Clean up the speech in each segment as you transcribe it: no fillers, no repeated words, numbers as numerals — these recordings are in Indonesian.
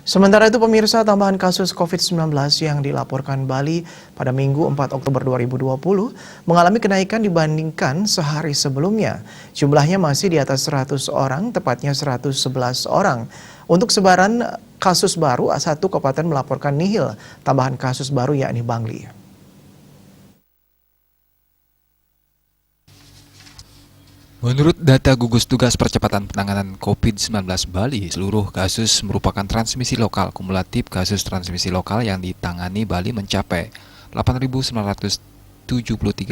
Sementara itu pemirsa, tambahan kasus COVID-19 yang dilaporkan Bali pada Minggu 4 Oktober 2020 mengalami kenaikan dibandingkan sehari sebelumnya. Jumlahnya masih di atas 100 orang, tepatnya 111 orang. Untuk sebaran kasus baru, satu kabupaten melaporkan nihil tambahan kasus baru yakni Bangli. Menurut data gugus tugas percepatan penanganan COVID-19 Bali, seluruh kasus merupakan transmisi lokal. Kumulatif kasus transmisi lokal yang ditangani Bali mencapai 8.973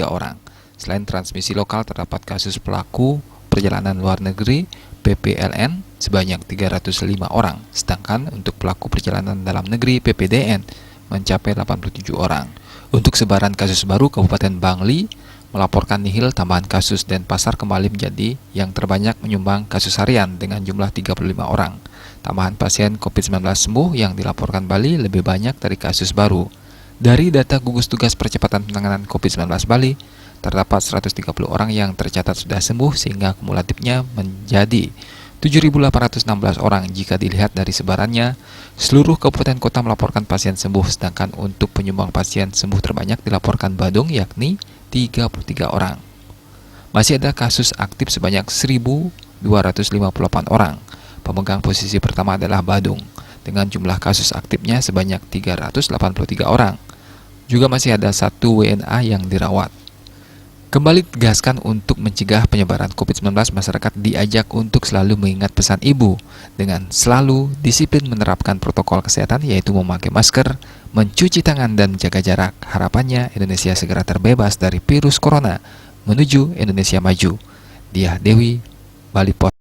orang. Selain transmisi lokal, terdapat kasus pelaku perjalanan luar negeri (PPLN) sebanyak 305 orang, sedangkan untuk pelaku perjalanan dalam negeri (PPDN) mencapai 87 orang. Untuk sebaran kasus baru, Kabupaten Bangli melaporkan nihil tambahan kasus dan Pasar kembali menjadi yang terbanyak menyumbang kasus harian dengan jumlah 35 orang. Tambahan pasien COVID-19 sembuh yang dilaporkan Bali lebih banyak dari kasus baru. Dari data gugus tugas percepatan penanganan COVID-19 Bali, terdapat 130 orang yang tercatat sudah sembuh sehingga kumulatifnya menjadi 7.816 orang. Jika dilihat dari sebarannya, seluruh kabupaten kota melaporkan pasien sembuh, sedangkan untuk penyumbang pasien sembuh terbanyak dilaporkan Badung yakni 33 orang. Masih ada kasus aktif sebanyak 1.258 orang. Pemegang posisi pertama adalah Badung dengan jumlah kasus aktifnya sebanyak 383 orang. Juga masih ada satu WNA yang dirawat. Kembali tegaskan untuk mencegah penyebaran COVID-19, masyarakat diajak untuk selalu mengingat pesan ibu dengan selalu disiplin menerapkan protokol kesehatan, yaitu memakai masker, mencuci tangan, dan menjaga jarak. Harapannya Indonesia segera terbebas dari virus corona menuju Indonesia maju. Diah Dewi, Bali Post.